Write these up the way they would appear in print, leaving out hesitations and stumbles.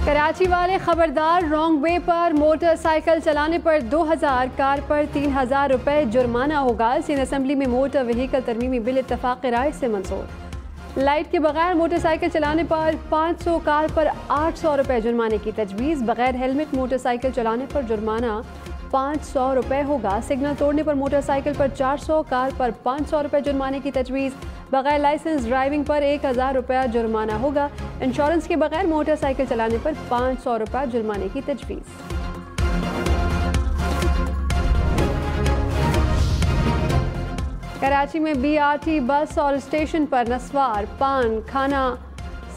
कराची वाले खबरदार, wrong way पर मोटरसाइकिल चलाने पर 2000, कार पर 3000 रुपए जुर्माना होगा। सिंध असेंबली में मोटर व्हीकल तरमीमी बिल इत्तफाक राय से मंजूर। लाइट के बगैर मोटरसाइकिल चलाने पर 500, कार पर 800 रुपए जुर्माने की तजवीज़। बगैर हेलमेट मोटरसाइकिल चलाने पर जुर्माना 500 रुपए होगा। सिग्नल तोड़ने पर मोटरसाइकिल पर 400, कार पर 500 रुपए जुर्माने की तजवीज़। बगैर लाइसेंस ड्राइविंग पर 1000 रुपया जुर्माना होगा। इंश्योरेंस के बगैर मोटरसाइकिल चलाने पर 500 रुपया जुर्माने की तजवीज़। कराची में BRT बस और स्टेशन पर नस्वार, पान खाना,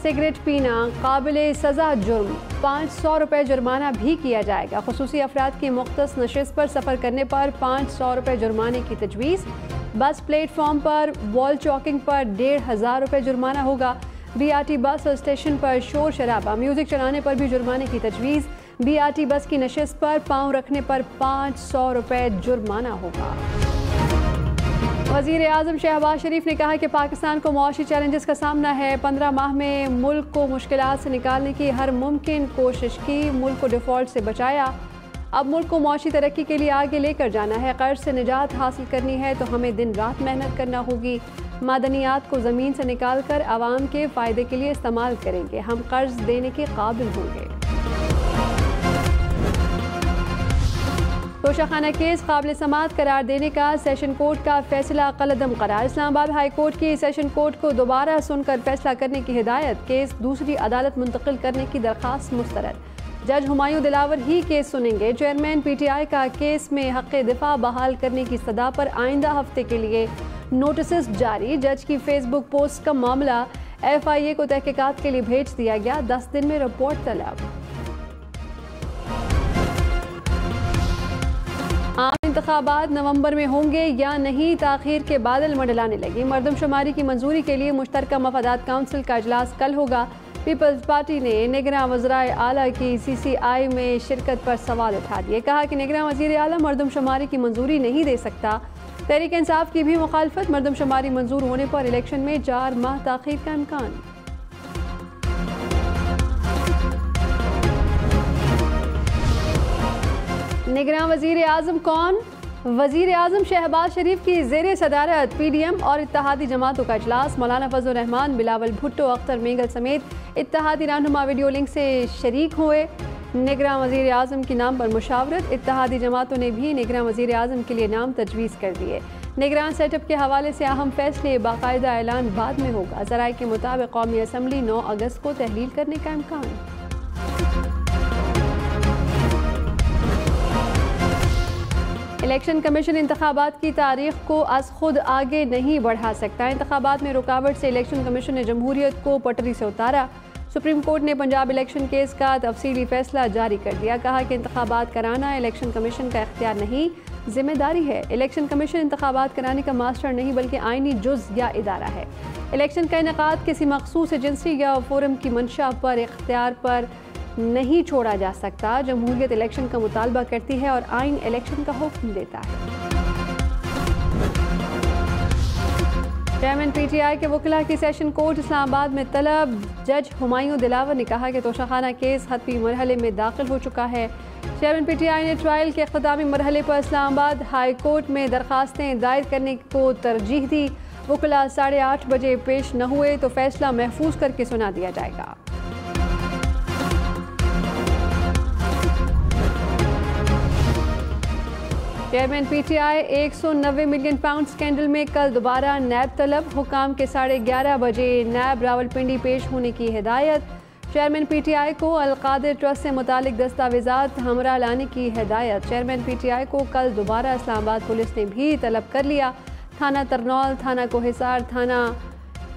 सिगरेट पीना काबिले सज़ा जुर्म। 500 रुपये जुर्माना भी किया जाएगा। खुसूसी अफराद की मुख्तस नशिस्त पर सफ़र करने पर 500 रुपये जुर्माने की तजवीज़। बस प्लेटफॉर्म पर वॉल चॉकिंग पर 1500 रुपये जुर्माना होगा। BRT बस और स्टेशन पर शोर शराबा, म्यूज़िक चलाने पर भी जुर्माने की तजवीज़। BRT बस की नशिस्त पर पाँव रखने पर 500 रुपये जुर्माना होगा। वज़ीर आज़म शहबाज शरीफ ने कहा कि पाकिस्तान को मुआशी चैलेंजेस का सामना है। 15 माह में मुल्क को मुश्किलात से निकालने की हर मुमकिन कोशिश की, मुल्क को डिफ़ॉल्ट से बचाया। अब मुल्क को मुआशी तरक्की के लिए आगे लेकर जाना है। कर्ज से निजात हासिल करनी है तो हमें दिन रात मेहनत करना होगी। मादनियात को ज़मीन से निकाल कर आवाम के फ़ायदे के लिए इस्तेमाल करेंगे। हम कर्ज देने के काबिल होंगे। तोशाखाना केस काबिल समाअत करार देने का सेशन कोर्ट का फैसला कलअदम करार। इस्लामाबाद हाई कोर्ट की सेशन कोर्ट को दोबारा सुनकर फैसला करने की हिदायत। केस दूसरी अदालत मुंतकिल करने की दरख्वास्त मुस्तरद। जज हुमायूं दिलावर ही केस सुनेंगे। चेयरमैन PTI का केस में हक़ दिफा बहाल करने की सदा पर आइंदा हफ्ते के लिए नोटिस जारी। जज की फेसबुक पोस्ट का मामला FIA को तहकीकात के लिए भेज दिया गया। 10 दिन में रिपोर्ट तलब। आम इंतखाबात नवंबर में होंगे या नहीं, ताखीर के बादल मंडलाने लगी। मरदमशुमारी की मंजूरी के लिए मुश्तरका मफादात काउंसिल का इजलास कल होगा। पीपल्स पार्टी ने निगरां वज़राए आला की CCI में शिरकत पर सवाल उठा दिए। कहा कि निगरां वज़ीर आला मरदमशुमारी की मंजूरी नहीं दे सकता। तहरीक इंसाफ की भी मुखालफत। मरदमशुमारी मंजूर होने पर इलेक्शन में 4 माह ताखीर का इम्कान। निगरां वज़ीर आज़म कौन? वज़ीर आज़म शहबाज शरीफ की ज़ेरे सदारत PDM और इत्तेहादी जमातों का इजलास। मौलाना फजल रहमान, बिलावल भुट्टो, अख्तर मेंगल समेत इत्तेहादी रहनुमा वीडियो लिंक से शरीक हुए। निगरां वज़ीर आज़म के नाम पर मुशावरत। इत्तेहादी जमातों ने भी निगरां वज़ीर आज़म के लिए नाम तजवीज़ कर दिए। निगरान सेटअप के हवाले से अहम फैसले बाकायदा ऐलान बाद में होगा। ज़राए के मुताबिक कौमी असम्बली 9 अगस्त को तहलील करने का इम्कान। इलेक्शन कमीशन इंतखाबात की तारीख को अज खुद आगे नहीं बढ़ा सकता। इंतखाबात में रुकावट से इलेक्शन कमीशन ने जमहूरियत को पटरी से उतारा। सुप्रीम कोर्ट ने पंजाब इलेक्शन केस का तफसीली फैसला जारी कर दिया। कहा कि इंतखाबात कराना इलेक्शन कमीशन का इख्तियार नहीं, जिम्मेदारी है। इलेक्शन कमीशन इंतखाबात कराने का मास्टर नहीं बल्कि आइनी जुज़ या इदारा है। इलेक्शन का इनेकाद किसी मखसूस एजेंसी या फोरम की मंशा पर इख्तियार पर नहीं छोड़ा जा सकता। जमहूरियत इलेक्शन का मुतालबा करती है और आइन इलेक्शन का हुक्म देता है। चेयरमैन PTI के वकीला की सेशन कोर्ट इस्लामाबाद में तलब। जज हुमायूं दिलावर ने कहा कि तोशाखाना केस हतमी मरहले में दाखिल हो चुका है। चेयरमैन PTI ने ट्रायल के इख्तितामी मरहले पर इस्लामाबाद हाई कोर्ट में दरखास्तें दायर करने को तरजीह दी। वकीला 8:30 बजे पेश न हुए तो फैसला महफूज करके सुना दिया जाएगा। Chairman PTI 190 million pound scandal में कल दोबारा नैब तलब। हुकाम के 11:30 बजे नैब रावलपिंडी पेश होने की हिदायत। चेयरमैन PTI को अलकादिर ट्रस्ट से मुतालिक दस्तावेजात हमरा लाने की हिदायत। चेयरमैन PTI को कल दोबारा इस्लामाबाद पुलिस ने भी तलब कर लिया। थाना तरनौल, थाना कोहिसार, थाना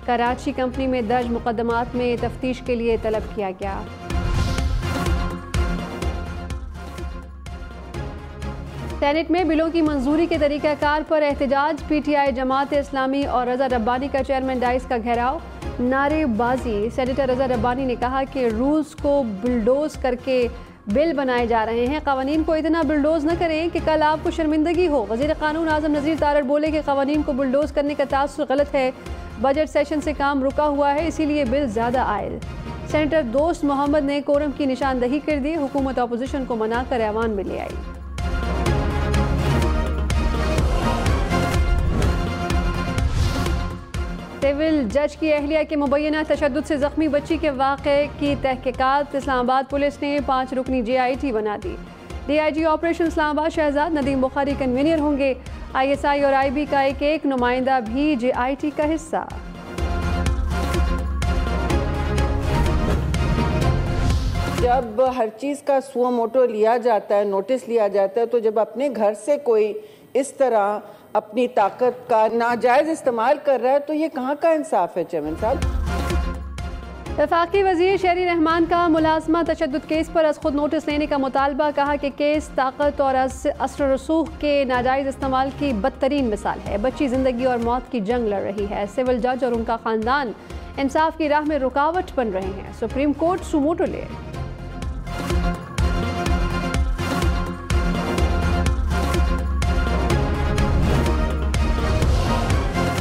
कराची कंपनी में दर्ज मुकदमात में तफ्तीश के लिए तलब किया गया। सेनेट में बिलों की मंजूरी के तरीक़ाकार पर एहतजाज। PTI, जमात इस्लामी और रज़ा रब्बानी का चेयरमैन डाइस का घेराव, नारेबाजी। सेनेटर रज़ा रब्बानी ने कहा कि रूल्स को बुलडोज करके बिल बनाए जा रहे हैं। कवानीन को इतना बुलडोज न करें कि कल आपको शर्मिंदगी हो। वज़ीर क़ानून आज़म नज़ीर तारड़ बोले कि कवानीन को बुलडोज करने का तासुर गलत है। बजट सेशन से काम रुका हुआ है, इसीलिए बिल ज़्यादा आयल। सेनेटर दोस्त मोहम्मद ने कोरम की निशानदही कर दी। हुकूमत अपोजिशन को मनाकर ऐवान में ले आई। सिविल जज की अहलिया के मुबैना तशद्दुद से जख्मी बच्ची के वाक़े की तहकीकात। इस्लामाबाद पुलिस ने 5 रुकनी JIT बना दी। DIG operation Islamabad Shahzad Nadeem Bukhari convener होंगे। ISI और IB का एक नुमाइंदा भी JIT का हिस्सा। जब हर चीज़ का सुओ मोटो लिया जाता है, नोटिस लिया जाता है, तो जब अपने घर से कोई इस तरह अपनी ताकत का नाजायज़ इस्तेमाल कर रहा है तो ये कहाँ का इंसाफ है चेयरमैन साहब। वफाकी वज़ीर शहरी रहमान का मुलाजमा तशद्दुद केस पर अज खुद नोटिस लेने का मुतालबा। कहा कि केस ताकत और असर रसूख के नाजायज़ इस्तेमाल की बदतरीन मिसाल है। बच्ची ज़िंदगी और मौत की जंग लड़ रही है। सिविल जज और उनका ख़ानदान इंसाफ की राह में रुकावट बन रहे हैं। सुप्रीम कोर्ट सुमोटो ले।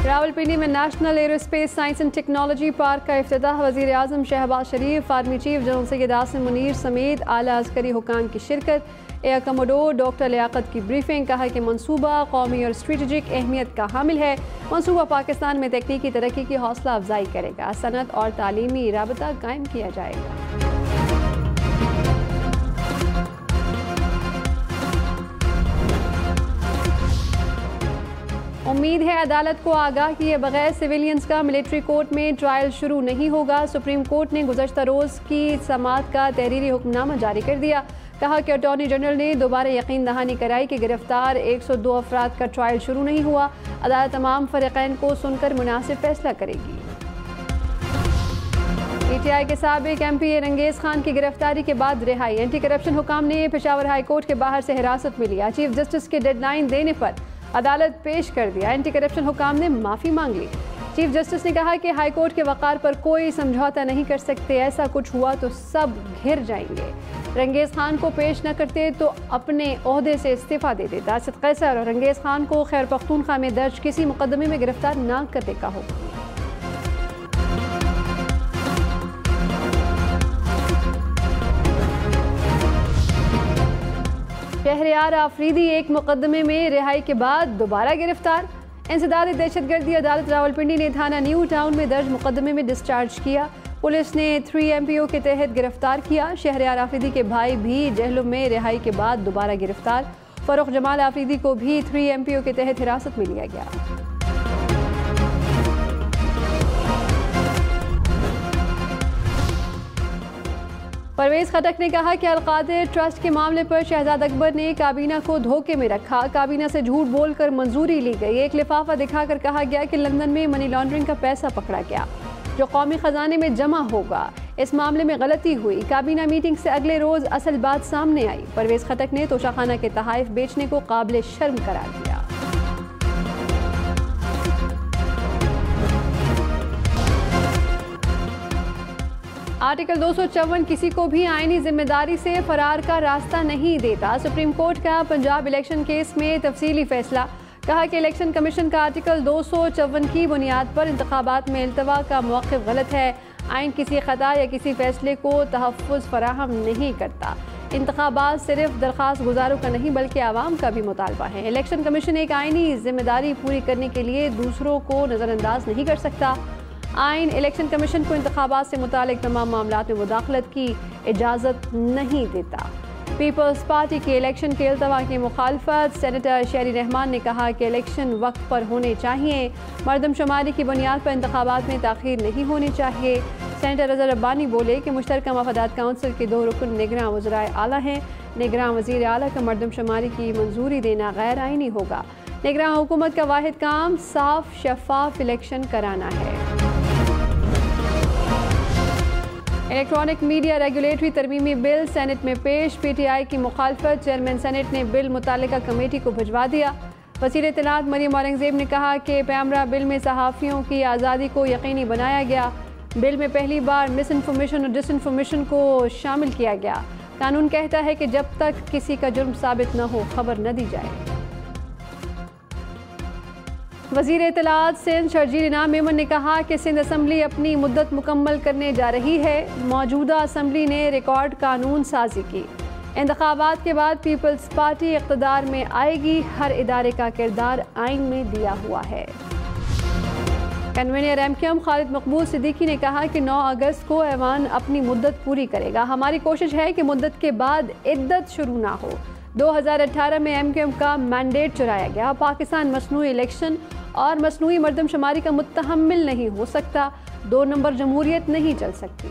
रावलपिंडी में national aerospace science and technology park का इफ्तिताह। वज़ीर आज़म Shahbaz Sharif, army chief general Syed Asim Munir समेत आला अस्करी हुकाम की शिरकत। एयर कमोडोर डॉक्टर लियाकत की ब्रीफिंग। कहा कि मंसूबा कौमी और स्ट्रेटेजिक अहमियत का हामिल है। मंसूबा पाकिस्तान में तकनीकी तरक्की की हौसला अफजाई करेगा। सनत और तालीमी राबता कायम किया जाएगा। उम्मीद है अदालत को आगाह किए बगैर सिविलियंस का मिलिट्री कोर्ट में ट्रायल शुरू नहीं होगा। सुप्रीम कोर्ट ने गुज़श्ता रोज़ की समाअत का तहरीरी हुक्मनामा जारी कर दिया। कहा कि अटॉर्नी जनरल ने दोबारा यकीन दहानी कराई कि गिरफ्तार 102 अफराद का ट्रायल शुरू नहीं हुआ। अदालत तमाम फरीक़ैन को सुनकर मुनासिब फैसला करेगी। PTI के साबिक MP रंगेज़ खान की गिरफ्तारी के बाद रिहाई। एंटी करप्शन हुकाम ने पेशावर हाई कोर्ट के बाहर से हिरासत में लिया। चीफ जस्टिस के डेडलाइन देने पर अदालत पेश कर दिया। एंटी करप्शन हुकाम ने माफ़ी मांग ली। चीफ जस्टिस ने कहा कि हाई कोर्ट के वक़ार पर कोई समझौता नहीं कर सकते। ऐसा कुछ हुआ तो सब घिर जाएंगे। रंगेज़ खान को पेश न करते तो अपने ओहदे से इस्तीफ़ा दे देता। असद कैसर और रंगेज़ खान को खैर पख्तूनख्वा में दर्ज किसी मुकदमे में गिरफ्तार न करने का हुक्म। शहरयार आफरीदी एक मुकदमे में रिहाई के बाद दोबारा गिरफ्तार। इंसदाद दहशतगर्दी अदालत रावलपिंडी ने थाना न्यू टाउन में दर्ज मुकदमे में डिस्चार्ज किया। पुलिस ने 3 MPO के तहत गिरफ्तार किया। शहरयार आफरीदी के भाई भी जहलुम में रिहाई के बाद दोबारा गिरफ्तार। फरूख जमाल आफरीदी को भी 3 MPO के तहत हिरासत में लिया गया। परवेज खटक ने कहा कि अलकादिर ट्रस्ट के मामले पर शहजाद अकबर ने काबीना को धोखे में रखा। काबीना से झूठ बोलकर मंजूरी ली गई। एक लिफाफा दिखाकर कहा गया कि लंदन में मनी लॉन्ड्रिंग का पैसा पकड़ा गया जो कौमी खजाने में जमा होगा। इस मामले में गलती हुई। काबीना मीटिंग से अगले रोज असल बात सामने आई। परवेज खटक ने तोशाखाना के तहाइफ बेचने को काबिल शर्म करार दिया। आर्टिकल 254 किसी को भी आईनी जिम्मेदारी से फरार का रास्ता नहीं देता। सुप्रीम कोर्ट का पंजाब इलेक्शन केस में तफसीली फैसला। कहा कि इलेक्शन कमीशन का आर्टिकल 254 की बुनियाद पर इंतखाबात में इल्तवा का मौक़िफ़ गलत है। आइन किसी ख़ता या किसी फैसले को तहफ़्फ़ुज़ फराहम नहीं करता। इंतखाबात सिर्फ दरख्वास्त गुजारों का नहीं बल्कि आवाम का भी मुतालबा है। इलेक्शन कमीशन एक आइनी जिम्मेदारी पूरी करने के लिए दूसरों को नज़रअंदाज नहीं कर सकता। आइन इलेक्शन कमीशन को इंतखाबात से मुतालिक तमाम मामलात में मुदाखलत की इजाज़त नहीं देता। पीपल्स पार्टी के इलेक्शन के इल्तवा की मुखालफत। सेनेटर शहरी रहमान ने कहा कि इलेक्शन वक्त पर होने चाहिए। मरदमशुमारी की बुनियाद पर इंतखाबात में ताख़ीर नहीं होनी चाहिए। सेनेटर रज़ा रब्बानी बोले कि मुश्तरका मफादात काउंसिल के 2 रुकन निगरां वज़राए आला हैं। निगरां वज़ीर आला का मरदमशुमारी की मंजूरी देना गैर आइनी होगा। निगरां हुकूमत का वाहिद काम साफ शफाफ इलेक्शन कराना है। इलेक्ट्रॉनिक मीडिया रेगुलेटरी तरमीमी बिल सेनेट में पेश। PTI की मुखालफत। चेयरमैन सेनेट ने बिल मुतालिका कमेटी को भिजवा दिया। वज़ीर इत्तलात मरियम औरंगज़ेब ने कहा कि पैमरा बिल में सहाफ़ियों की आज़ादी को यकीनी बनाया गया। बिल में पहली बार मिस इन्फॉर्मेशन और डिसइन्फॉर्मेशन को शामिल किया गया। कानून कहता है कि जब तक किसी का जुर्म साबित न हो खबर न दी जाए। वज़ीर इत्तलात सिंध शर्जील इनाम मेमन ने कहा कि सिंध असम्बली अपनी मुद्दत मुकम्मल करने जा रही है। मौजूदा असम्बली ने रिकॉर्ड कानून साजी की। इंतखाबात के बाद पीपल्स पार्टी इक़्तिदार में आएगी। हर इदारे का किरदार आइन में दिया हुआ है। कन्वीनर MQM खालिद मकबूल सिद्दीकी ने कहा कि 9 अगस्त को ऐवान अपनी मुद्दत पूरी करेगा। हमारी कोशिश है कि मुद्दत के बाद इद्दत शुरू ना हो। 2018 में MQM का मैंडेट चुराया गया। पाकिस्तान मसनूई इलेक्शन और मसनूई मर्दमशुमारी का मुत्तहम्मिल नहीं हो सकता। 2 नंबर जमहूरियत नहीं चल सकती।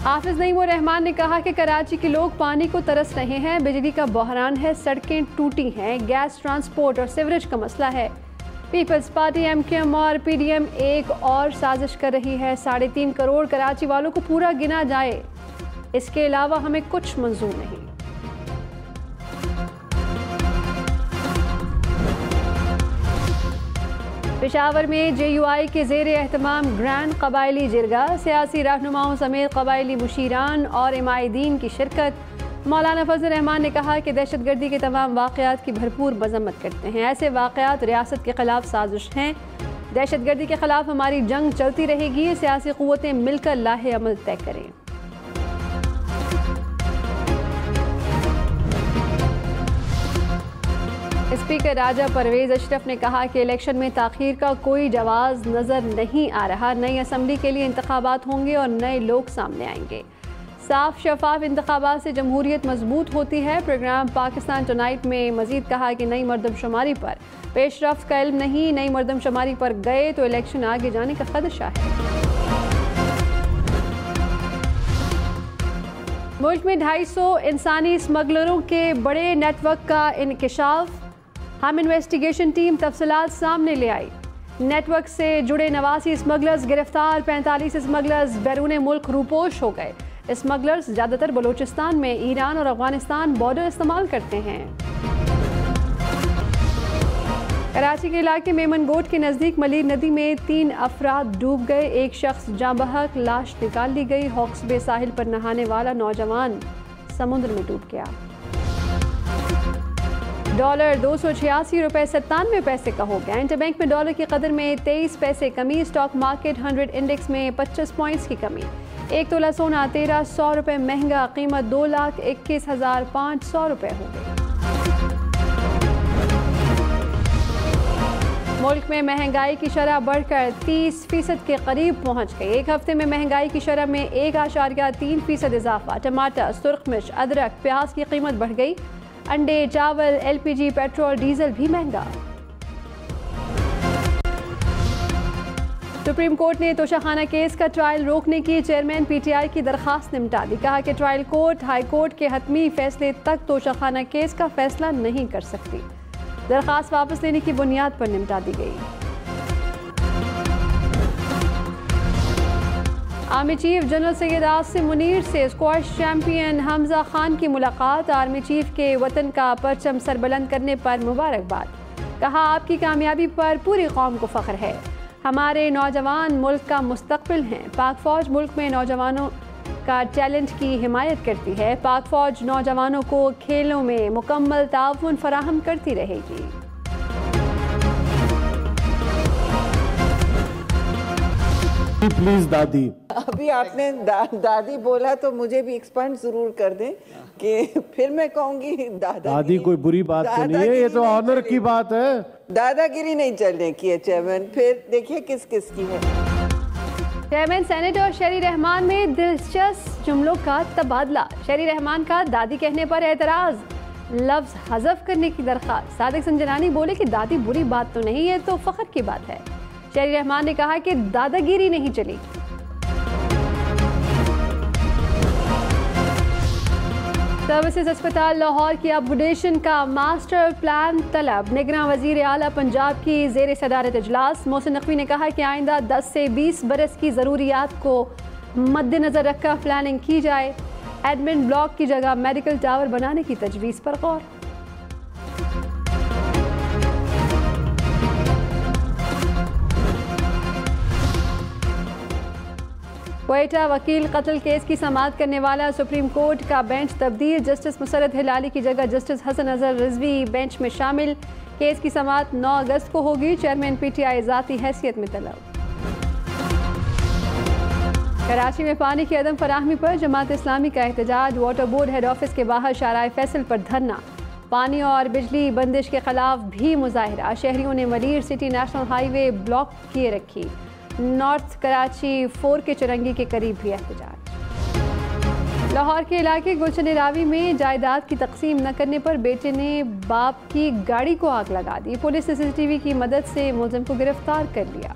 हाफिज नईमुर रहमान ने कहा कि कराची के लोग पानी को तरस रहे हैं। बिजली का बहरान है, सड़कें टूटी हैं, गैस ट्रांसपोर्ट और सीवरेज का मसला है। पीपल्स पार्टी MQM और PDM एक और साजिश कर रही है। 3.5 करोड़ कराची वालों को पूरा गिना जाए, इसके अलावा हमें कुछ मंजूर नहीं। पेशावर में JUI के ज़ेरे एहतमाम ग्रैंड कबायली जिरगा, सियासी रहनुमाओं समेत कबायली मुशीरान और इमायदीन की शिरकत। मौलाना फजल रहमान ने कहा कि दहशतगर्दी के तमाम वाक़यात की भरपूर मजम्मत करते हैं। ऐसे वाक़यात रियासत के खिलाफ साजिश हैं। दहशतगर्दी के खिलाफ हमारी जंग चलती रहेगी। सियासी क़ुव्वतें मिलकर लाहे अमल तय करें। स्पीकर राजा परवेज अशरफ ने कहा कि इलेक्शन में ताख़ीर का कोई जवाज़ नज़र नहीं आ रहा। नई असम्बली के लिए इंतखाबात होंगे और नए लोग सामने आएंगे। साफ शफाफ इंतखाबात से जमहूरियत मजबूत होती है। प्रोग्राम पाकिस्तान टुनाइट में मजीद कहा कि नई मर्दमशुमारी पर पेशरफ्त का इल्म नहीं, नई मर्दमशुमारी पर गए तो इलेक्शन आगे जाने का खदशा है। मुल्क में 250 इंसानी स्मगलरों के बड़े नेटवर्क का इंकशाफ। हम इन्वेस्टिगेशन टीम तफसीलात सामने ले आई। नेटवर्क से जुड़े 89 स्मगलर्स गिरफ्तार। 45 स्मगलर्स बैरून मुल्क रूपोश हो गए। स्मगलर्स ज़्यादातर बलूचिस्तान में ईरान और अफगानिस्तान बॉर्डर इस्तेमाल करते हैं। कराची के इलाके मेमन गोट के नज़दीक मलीर नदी में 3 अफराद डूब गए। एक शख्स जाँ बहक, लाश निकाल ली गई। हॉक्स बे साहिल पर नहाने वाला नौजवान समुद्र में डूब गया। डॉलर 286 रुपये 97 पैसे का हो गया। इंटरबैंक में डॉलर की कदर में 23 पैसे कमी। स्टॉक मार्केट 100 इंडेक्स में 25 पॉइंट्स की कमी। 1 तोला सोना 1300 रुपये महंगा। कीमत 2,21,500 रुपये हो गई। मुल्क में महंगाई की शरह बढ़कर 30% के करीब पहुंच गई। एक हफ्ते में महंगाई की शरह में 1.3% इजाफा। टमाटर, सुर्ख मिर्च, अदरक, प्याज की कीमत बढ़ गई। अंडे, चावल, LPG, पेट्रोल, डीजल भी महंगा। सुप्रीम कोर्ट ने तोशाखाना केस का ट्रायल रोकने की चेयरमैन PTI की दरखास्त निपटा दी। कहा कि ट्रायल कोर्ट हाई कोर्ट के हतमी फैसले तक तोशाखाना केस का फैसला नहीं कर सकती। दरखास्त वापस लेने की बुनियाद पर निपटा दी गई। Army chief general Syed Asim Munir से स्क्वाश चैंपियन हमजा खान की मुलाकात। आर्मी चीफ के वतन का परचम सरबुलंद करने पर मुबारकबाद। कहा, आपकी कामयाबी पर पूरी कौम को फ़ख्र है। हमारे नौजवान मुल्क का मुस्तकबिल हैं। पाक फ़ौज मुल्क में नौजवानों का टैलेंट की हिमायत करती है। पाक फ़ौज नौजवानों को खेलों में मुकम्मल ताउन फराहम करती रहेगी। प्लीज दादी, अभी आपने दादी बोला तो मुझे भी एक्सपेंड जरूर कर दें कि फिर मैं कहूंगी दादी कोई बुरी बात तो नहीं है, ये तो ऑनर की बात है। दादागिरी नहीं चलने की है चेयरमैन। फिर देखिए किस किस की है। चेयरमैन सेनेटर शरी रहमान में दिलचस्प जुमलों का तबादला। शरी रहमान का दादी कहने पर एतराज, लफ्ज हज़फ करने की दरख्वास्त। सादिक संजनानी बोले कि दादी बुरी बात तो नहीं है, तो फख्र की बात है। शरी रहमान ने कहा कि दादागिरी नहीं चलेगी। सर्विसेज अस्पताल लाहौर की अपग्रेडेशन का मास्टर प्लान तलब। निगरान वजीर आला पंजाब की ज़ेर सदारत इजलास। मोहसिन नकवी ने कहा कि आइंदा 10 से 20 बरस की ज़रूरियात को मद्देनज़र रखकर प्लानिंग की जाए। एडमिन ब्लॉक की जगह मेडिकल टावर बनाने की तजवीज़ पर गौर। क्वेटा वकील कत्ल केस की समाअत करने वाला सुप्रीम कोर्ट का बेंच तब्दील। जस्टिस मुसरत हिलाली की जगह जस्टिस हसन अजहर रिजवी बेंच में शामिल। केस की समाअत 9 अगस्त को होगी। चेयरमैन PTI ज़ाती हैसियत में तलब। कराची में पानी की अदम फराहमी पर जमात इस्लामी का एहतजाज। वाटर बोर्ड हेड ऑफिस के बाहर शाराए फैसल पर धरना। पानी और बिजली बंदिश के खिलाफ भी मुजाहिरा। शहरियों ने मरीर सिटी नेशनल हाईवे ब्लॉक किए रखी। नॉर्थ कराची 4 के चुरंगी के करीब भी एहतजाज। लाहौर के इलाके गुलशन रावी में जायदाद की तकसीम न करने पर बेटे ने बाप की गाड़ी को आग लगा दी। पुलिस ने CCTV की मदद से मुलजिम को गिरफ्तार कर लिया।